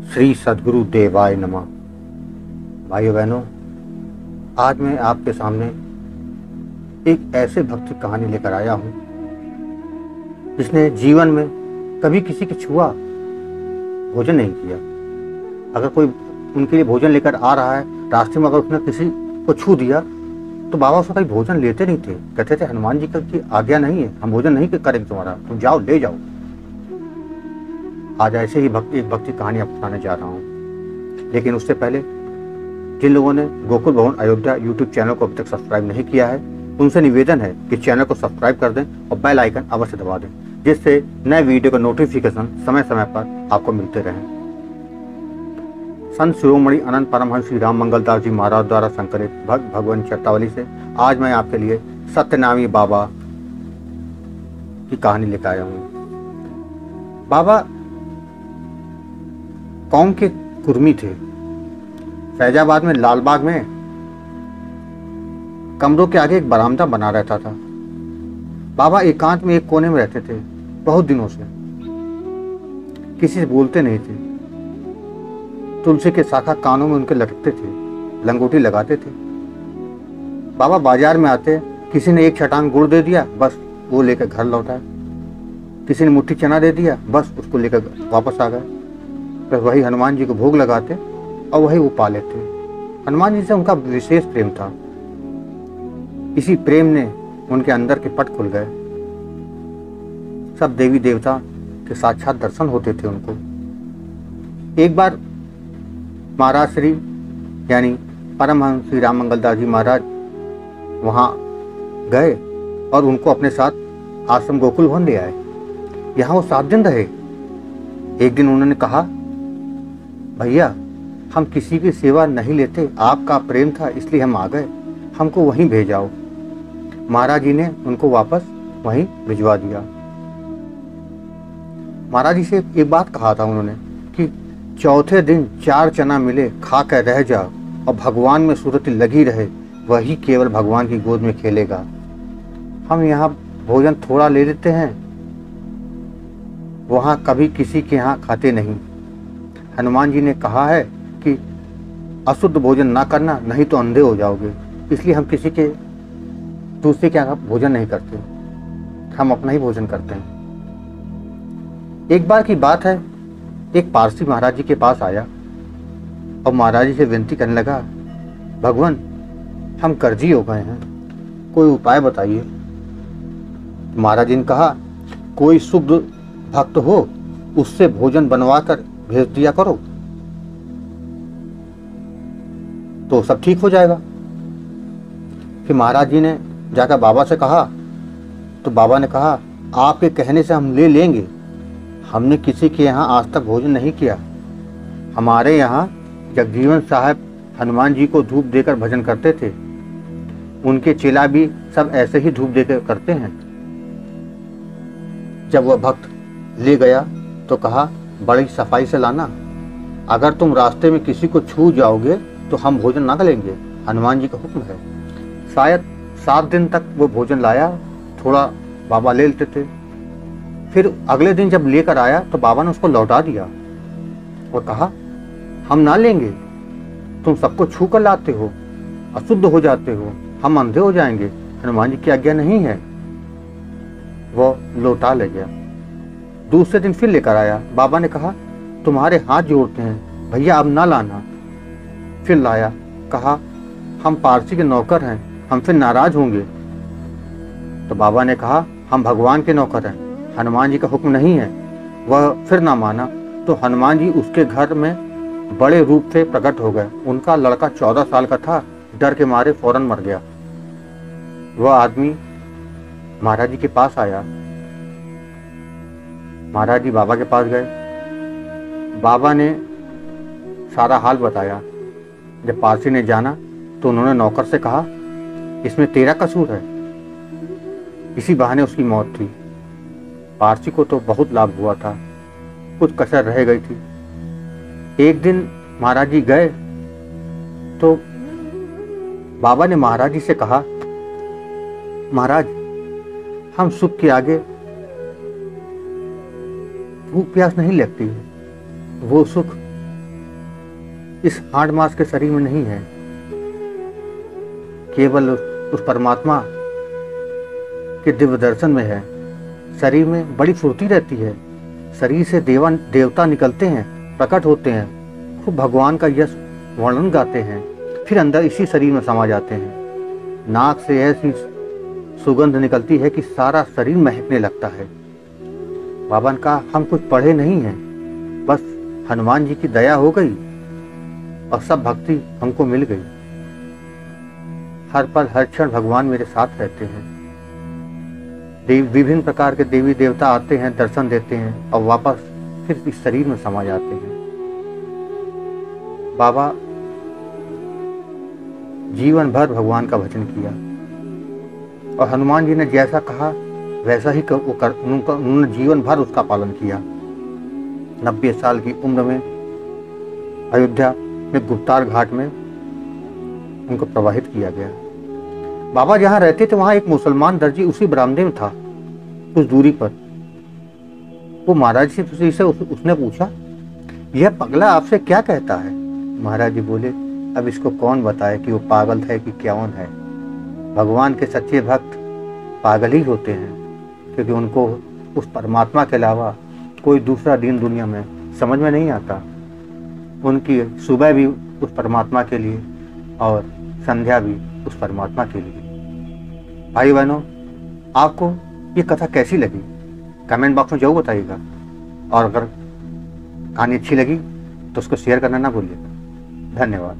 श्री सद्गुरु देवाय नमः। भाइयों बहनों, आज मैं आपके सामने एक ऐसे भक्त की कहानी लेकर आया हूँ जिसने जीवन में कभी किसी की छुआ भोजन नहीं किया। अगर कोई उनके लिए भोजन लेकर आ रहा है, रास्ते में अगर उसने किसी को छू दिया तो बाबा उसका कभी भोजन लेते नहीं थे। कहते थे हनुमान जी की आज्ञा नहीं है, हम भोजन नहीं करेंगे तुम्हारा, तुम जाओ ले जाओ। आज ऐसे ही एक भक्ति कहानी आपको सुनाने जा रहा हूँ। लेकिन उससे पहले जिन लोगों ने गोकुल भवन अयोध्या यूट्यूब चैनल को अभी तक सब्सक्राइब नहीं किया है, उनसे निवेदन है कि चैनल को सब्सक्राइब कर दें और बेल आइकन अवश्य दबा दें, जिससे नए वीडियो का नोटिफिकेशन समय समय पर आपको मिलते रहें। संत शिरोमणि अनंत परमहंस श्री राम मंगलदास जी महाराज द्वारा संकलित भक्त भगवान चरतावली से आज मैं आपके लिए सत्यनामी बाबा की कहानी लेकर आया हूँ। बाबा कौम के कुर्मी थे। फैजाबाद में लालबाग में कमरों के आगे एक बरामदा बना रहता था। बाबा एकांत में एक कोने में रहते थे बहुत दिनों से। किसी से बोलते नहीं थे। तुलसी के शाखा कानों में उनके लटकते थे, लंगोटी लगाते थे। बाबा बाजार में आते, किसी ने एक छटांग गुड़ दे दिया, बस वो लेकर घर लौटाए। किसी ने मुट्ठी चना दे दिया, बस उसको लेकर वापस आ गए। फिर वही हनुमान जी को भोग लगाते और वही वो पा लेते। हनुमान जी से उनका विशेष प्रेम था। इसी प्रेम ने उनके अंदर के पट खुल गए। सब देवी देवता के साक्षात दर्शन होते थे उनको। एक बार महाराज श्री यानी परमहंस श्री राम मंगलदास जी महाराज वहाँ गए और उनको अपने साथ आश्रम गोकुल भवन ले आए। यहाँ वो 7 दिन रहे। एक दिन उन्होंने कहा, भैया हम किसी की सेवा नहीं लेते, आपका प्रेम था इसलिए हम आ गए, हमको वहीं भेजाओ। महाराज जी ने उनको वापस वहीं भिजवा दिया। महाराज जी से एक बात कहा था उन्होंने कि चौथे दिन 4 चना मिले खा कर रह जाओ और भगवान में सूरत लगी रहे, वही केवल भगवान की गोद में खेलेगा। हम यहाँ भोजन थोड़ा ले लेते हैं, वहाँ कभी किसी के यहाँ खाते नहीं। हनुमान जी ने कहा है कि अशुद्ध भोजन ना करना, नहीं तो अंधे हो जाओगे, इसलिए हम किसी के दूसरे के यहाँ भोजन नहीं करते, हम अपना ही भोजन करते हैं। एक बार की बात है, एक पारसी महाराज जी के पास आया और महाराज जी से विनती करने लगा, भगवान हम कर्जी हो गए हैं, कोई उपाय बताइए। महाराज जी ने कहा, कोई शुद्ध भक्त हो उससे भोजन बनवा कर भेज दिया करो तो सब ठीक हो जाएगा। फिर महाराज जी ने जाकर बाबा से कहा तो बाबा ने कहा, आपके कहने से हम ले लेंगे, हमने किसी के यहाँ आज तक भोजन नहीं किया। हमारे यहाँ जगजीवन साहब हनुमान जी को धूप देकर भजन करते थे, उनके चेला भी सब ऐसे ही धूप देकर करते हैं। जब वह भक्त ले गया तो कहा, बड़ी सफाई से लाना, अगर तुम रास्ते में किसी को छू जाओगे तो हम भोजन ना लेंगे, हनुमान जी का हुक्म है। शायद 7 दिन तक वो भोजन लाया, थोड़ा बाबा ले लेते थे। फिर अगले दिन जब लेकर आया तो बाबा ने उसको लौटा दिया और कहा, हम ना लेंगे, तुम सबको छू कर लाते हो, अशुद्ध हो जाते हो, हम अंधे हो जाएंगे, हनुमान जी की आज्ञा नहीं है। वो लौटा ले गया। दूसरे दिन फिर लेकर आया। बाबा ने कहा, तुम्हारे हाथ जोड़ते हैं भैया, अब ना लाना। फिर लाया, कहा, हम पारसी के नौकर हैं, हम फिर नाराज होंगे। तो बाबा ने कहा, हम भगवान के नौकर हैं, हनुमान जी का हुक्म नहीं है। वह फिर ना माना तो हनुमान जी उसके घर में बड़े रूप से प्रकट हो गए। उनका लड़का 14 साल का था, डर के मारे फौरन मर गया। वह आदमी महाराज जी के पास आया। महाराज जी बाबा के पास गए। बाबा ने सारा हाल बताया। जब पारसी ने जाना तो उन्होंने नौकर से कहा, इसमें तेरा कसूर है। इसी बहाने उसकी मौत थी। पारसी को तो बहुत लाभ हुआ था, कुछ कसर रह गई थी। एक दिन महाराज जी गए तो बाबा ने महाराज जी से कहा, महाराज हम सुख के आगे भूख प्यास नहीं लगती, वो सुख इस हाड़ मास के शरीर में नहीं है, केवल उस परमात्मा के दिव्य दर्शन में है। शरीर में बड़ी फुर्ती रहती है, शरीर से देवता निकलते हैं, प्रकट होते हैं, खूब भगवान का यश वर्णन गाते हैं, फिर अंदर इसी शरीर में समा जाते हैं। नाक से ऐसी सुगंध निकलती है कि सारा शरीर महकने लगता है। बाबा ने कहा हम कुछ पढ़े नहीं हैं, बस हनुमान जी की दया हो गई और सब भक्ति हमको मिल गई। हर पल हर क्षण भगवान मेरे साथ रहते हैं। विभिन्न प्रकार के देवी देवता आते हैं, दर्शन देते हैं और वापस फिर इस शरीर में समा जाते हैं। बाबा जीवन भर भगवान का भजन किया और हनुमान जी ने जैसा कहा वैसा ही उन्होंने जीवन भर उसका पालन किया। 90 साल की उम्र में अयोध्या में गुप्तार घाट में उनको प्रवाहित किया गया। बाबा जहाँ रहते थे वहाँ एक मुसलमान दर्जी उसी बरामदे में था, कुछ दूरी पर। वो महाराज से उसने पूछा, यह पगला आपसे क्या कहता है? महाराज जी बोले, अब इसको कौन बताए कि वो पागल है कि कौन है। भगवान के सच्चे भक्त पागल ही होते हैं, क्योंकि उनको उस परमात्मा के अलावा कोई दूसरा दिन दुनिया में समझ में नहीं आता। उनकी सुबह भी उस परमात्मा के लिए और संध्या भी उस परमात्मा के लिए। भाई बहनों, आपको ये कथा कैसी लगी कमेंट बॉक्स में जरूर बताइएगा, और अगर कहानी अच्छी लगी तो उसको शेयर करना ना भूलिएगा। धन्यवाद।